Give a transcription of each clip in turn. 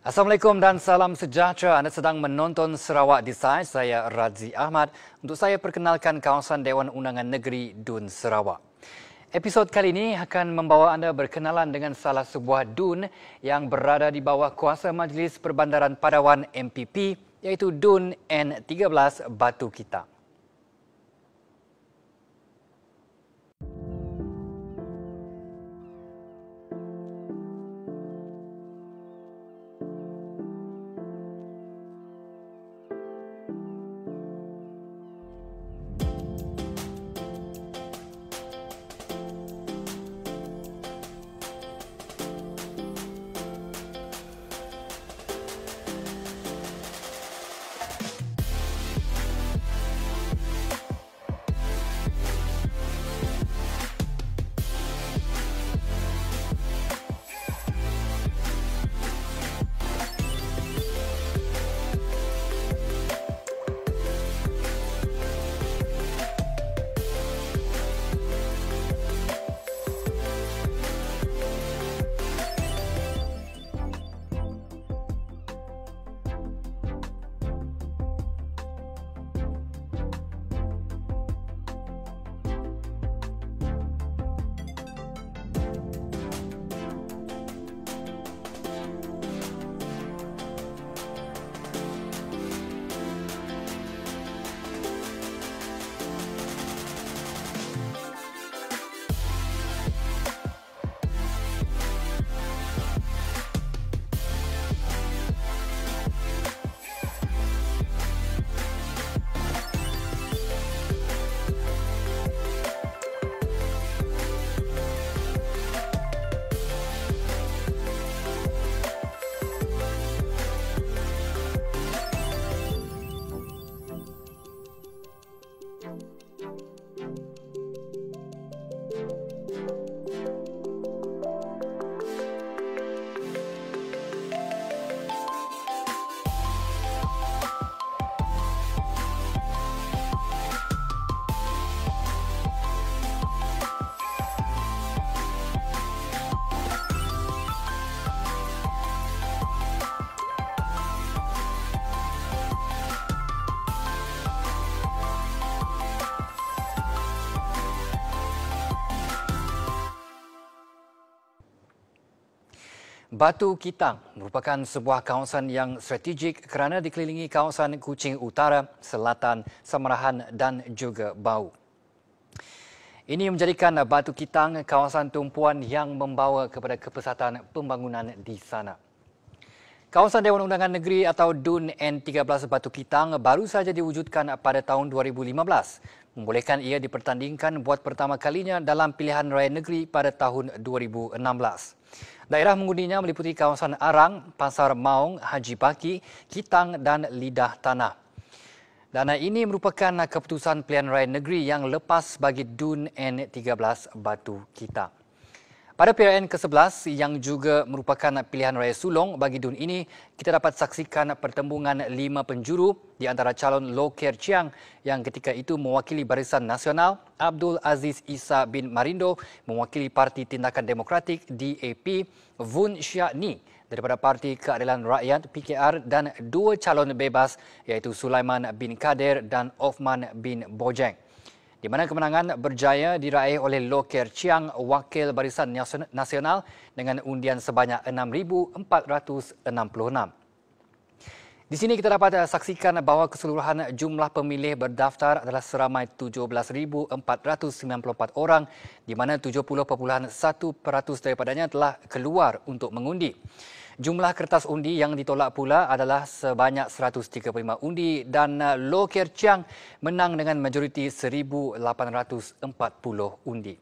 Assalamualaikum dan salam sejahtera. Anda sedang menonton Sarawak Decides. Saya Radzi Ahmad. Untuk saya perkenalkan kawasan Dewan Undangan Negeri Dun Sarawak. Episod kali ini akan membawa anda berkenalan dengan salah sebuah dun yang berada di bawah kuasa Majlis Perbandaran Padawan MPP, iaitu Dun N13 Batu Kitang. Batu Kitang merupakan sebuah kawasan yang strategik kerana dikelilingi kawasan Kuching Utara, Selatan, Samarahan dan juga Bau. Ini menjadikan Batu Kitang kawasan tumpuan yang membawa kepada kepesatan pembangunan di sana. Kawasan Dewan Undangan Negeri atau Dun N13 Batu Kitang baru saja diwujudkan pada tahun 2015, membolehkan ia dipertandingkan buat pertama kalinya dalam pilihan raya negeri pada tahun 2016. Daerah mengundinya meliputi kawasan Arang, Pasar Maung, Haji Baki, Kitang dan Lidah Tanah. Dana ini merupakan keputusan pilihan raya negeri yang lepas bagi Dun N13 Batu Kitang. Pada PRN ke-11 yang juga merupakan pilihan raya sulong bagi Dun ini, kita dapat saksikan pertembungan 5 penjuru di antara calon Low Ker Chiang yang ketika itu mewakili Barisan Nasional, Abdul Aziz Isa bin Marindo mewakili Parti Tindakan Demokratik DAP, Vun Shia Ni daripada Parti Keadilan Rakyat PKR dan 2 calon bebas iaitu Sulaiman bin Kadir dan Othman bin Bojang. Di mana kemenangan berjaya diraih oleh Low Ker Chiang, Wakil Barisan Nasional dengan undian sebanyak 6,466. Di sini kita dapat saksikan bahawa keseluruhan jumlah pemilih berdaftar adalah seramai 17,494 orang, di mana 70.1% daripadanya telah keluar untuk mengundi. Jumlah kertas undi yang ditolak pula adalah sebanyak 135 undi dan Low Ker Chiang menang dengan majoriti 1,840 undi.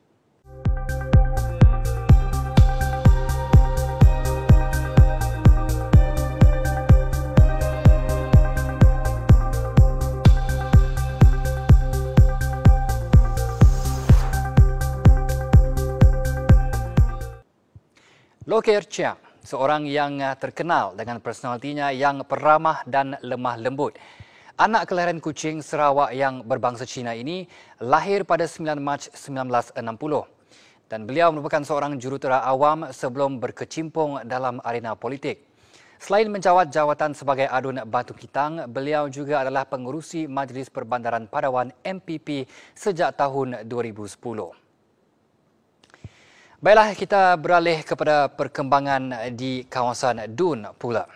Low Ker Chiang, seorang yang terkenal dengan personalitinya yang peramah dan lemah lembut. Anak kelahiran Kuching, Sarawak yang berbangsa Cina ini lahir pada 9 Mac 1960 dan beliau merupakan seorang jurutera awam sebelum berkecimpung dalam arena politik. Selain menjawat jawatan sebagai Adun Batu Kitang, beliau juga adalah pengurusi Majlis Perbandaran Padawan MPP sejak tahun 2010. Baiklah, kita beralih kepada perkembangan di kawasan Dun pula.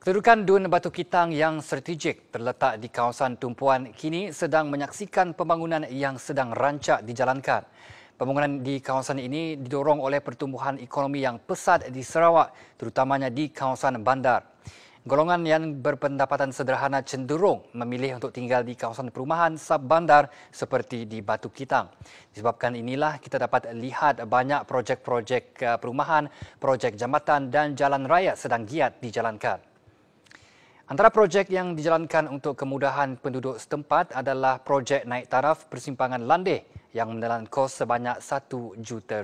Kedudukan Dun Batu Kitang yang strategik terletak di kawasan tumpuan kini sedang menyaksikan pembangunan yang sedang rancak dijalankan. Pembangunan di kawasan ini didorong oleh pertumbuhan ekonomi yang pesat di Sarawak, terutamanya di kawasan bandar. Golongan yang berpendapatan sederhana cenderung memilih untuk tinggal di kawasan perumahan sub-bandar seperti di Batu Kitang. Disebabkan inilah kita dapat lihat banyak projek-projek perumahan, projek jambatan dan jalan raya sedang giat dijalankan. Antara projek yang dijalankan untuk kemudahan penduduk setempat adalah projek naik taraf persimpangan Landeh yang menelan kos sebanyak RM1 juta.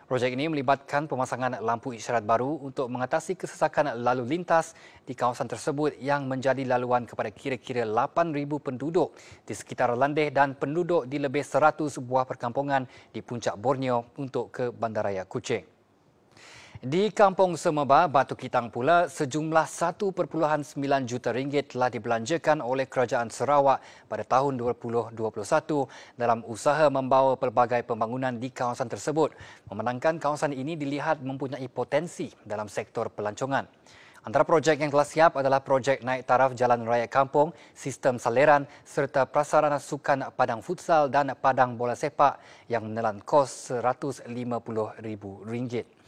Projek ini melibatkan pemasangan lampu isyarat baru untuk mengatasi kesesakan lalu lintas di kawasan tersebut yang menjadi laluan kepada kira-kira 8,000 penduduk di sekitar Landeh dan penduduk di lebih 100 buah perkampungan di puncak Borneo untuk ke Bandaraya Kuching. Di Kampung Semeba, Batu Kitang pula, sejumlah RM1.9 juta telah dibelanjakan oleh Kerajaan Sarawak pada tahun 2021 dalam usaha membawa pelbagai pembangunan di kawasan tersebut. Memenangkan kawasan ini dilihat mempunyai potensi dalam sektor pelancongan. Antara projek yang telah siap adalah projek naik taraf Jalan Raya Kampung, sistem saliran serta prasarana sukan padang futsal dan padang bola sepak yang menelan kos RM150,000.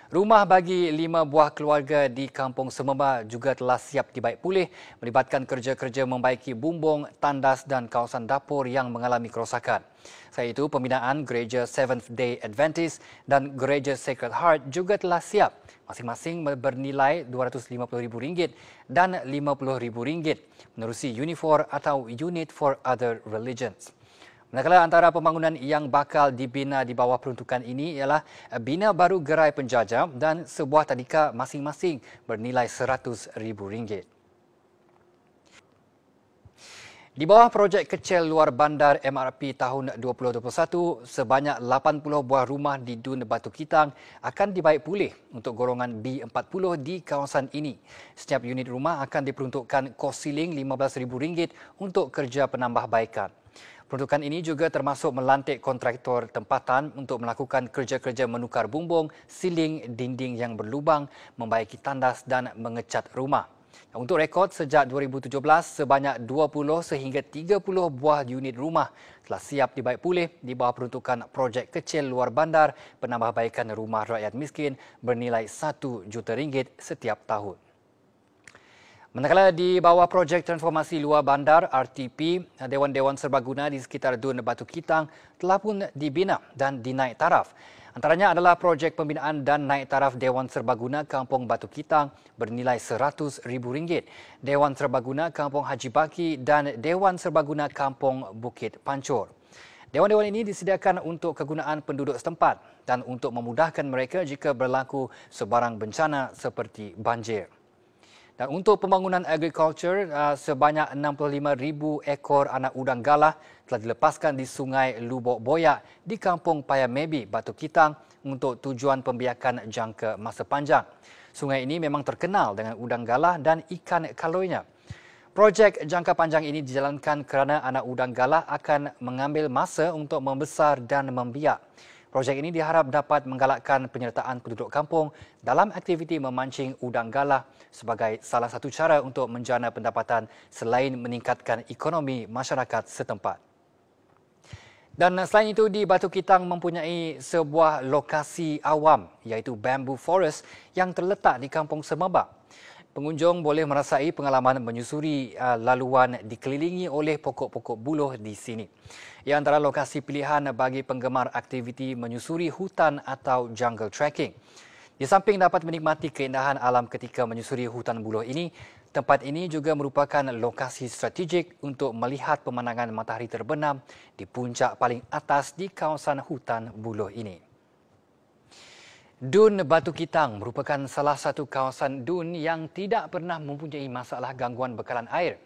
Rumah bagi 5 buah keluarga di Kampung Semeba juga telah siap dibaik pulih, melibatkan kerja-kerja membaiki bumbung, tandas dan kawasan dapur yang mengalami kerosakan. Selain itu, pembinaan Gereja Seventh Day Adventist dan Gereja Sacred Heart juga telah siap, masing-masing bernilai RM250,000 dan RM50,000 menerusi Unifor atau Unit for Other Religions. Manakala antara pembangunan yang bakal dibina di bawah peruntukan ini ialah bina baru gerai penjajah dan sebuah tadika masing-masing bernilai RM100,000. Di bawah projek kecil luar bandar MRP tahun 2021, sebanyak 80 buah rumah di Dun Batu Kitang akan dibaik pulih untuk golongan B40 di kawasan ini. Setiap unit rumah akan diperuntukkan kos siling RM15,000 untuk kerja penambahbaikan. Peruntukan ini juga termasuk melantik kontraktor tempatan untuk melakukan kerja-kerja menukar bumbung, siling, dinding yang berlubang, membaiki tandas dan mengecat rumah. Untuk rekod, sejak 2017, sebanyak 20 sehingga 30 buah unit rumah telah siap dibaik pulih di bawah peruntukan projek kecil luar bandar penambahbaikan rumah rakyat miskin bernilai RM1 juta setiap tahun. Manakala di bawah projek transformasi luar bandar RTP, Dewan-Dewan Serbaguna di sekitar Dun Batu Kitang telah pun dibina dan dinaik taraf. Antaranya adalah projek pembinaan dan naik taraf Dewan Serbaguna Kampung Batu Kitang bernilai RM100,000, Dewan Serbaguna Kampung Haji Baki dan Dewan Serbaguna Kampung Bukit Pancur. Dewan-dewan ini disediakan untuk kegunaan penduduk setempat dan untuk memudahkan mereka jika berlaku sebarang bencana seperti banjir. Dan untuk pembangunan agriculture, sebanyak 65,000 ekor anak udang galah telah dilepaskan di Sungai Lubok Boyak di Kampung Payamebi, Batu Kitang untuk tujuan pembiakan jangka masa panjang. Sungai ini memang terkenal dengan udang galah dan ikan kaloinya. Projek jangka panjang ini dijalankan kerana anak udang galah akan mengambil masa untuk membesar dan membiak. Projek ini diharap dapat menggalakkan penyertaan penduduk kampung dalam aktiviti memancing udang galah sebagai salah satu cara untuk menjana pendapatan selain meningkatkan ekonomi masyarakat setempat. Dan selain itu, di Batu Kitang mempunyai sebuah lokasi awam iaitu Bamboo Forest yang terletak di Kampung Semeba. Pengunjung boleh merasai pengalaman menyusuri laluan dikelilingi oleh pokok-pokok buluh di sini. Ia antara lokasi pilihan bagi penggemar aktiviti menyusuri hutan atau jungle trekking. Di samping dapat menikmati keindahan alam ketika menyusuri hutan buluh ini, tempat ini juga merupakan lokasi strategik untuk melihat pemandangan matahari terbenam di puncak paling atas di kawasan hutan buluh ini. Dun Batu Kitang merupakan salah satu kawasan dun yang tidak pernah mempunyai masalah gangguan bekalan air.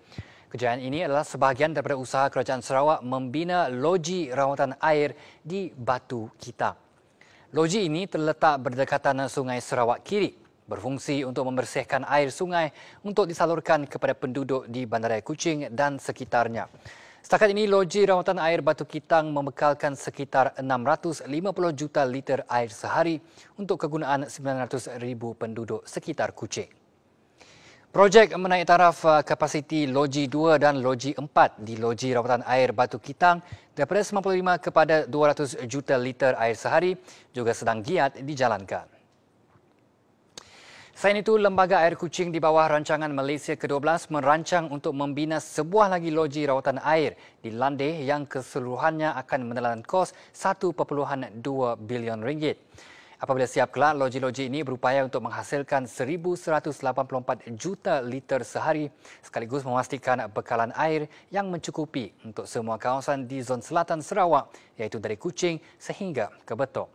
Kejayaan ini adalah sebahagian daripada usaha Kerajaan Sarawak membina loji rawatan air di Batu Kitang. Loji ini terletak berdekatan Sungai Sarawak Kiri, berfungsi untuk membersihkan air sungai untuk disalurkan kepada penduduk di Bandaraya Kuching dan sekitarnya. Setakat ini, loji rawatan air Batu Kitang membekalkan sekitar 650 juta liter air sehari untuk kegunaan 900,000 penduduk sekitar Kuching. Projek menaik taraf kapasiti Loji 2 dan Loji 4 di Loji Rawatan Air Batu Kitang daripada 95 kepada 200 juta liter air sehari juga sedang giat dijalankan. Selain itu, Lembaga Air Kuching di bawah rancangan Malaysia ke-12 merancang untuk membina sebuah lagi loji rawatan air di Landeh yang keseluruhannya akan menelan kos 1.2 bilion ringgit. Apabila siap kelak, loji-loji ini berupaya untuk menghasilkan 1,184 juta liter sehari sekaligus memastikan bekalan air yang mencukupi untuk semua kawasan di zon selatan Sarawak iaitu dari Kuching sehingga ke Betok.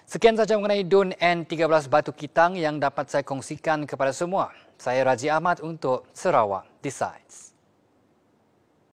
Sekian sahaja mengenai DUN N13 Batu Kitang yang dapat saya kongsikan kepada semua. Saya Raji Ahmad untuk Sarawak Decides.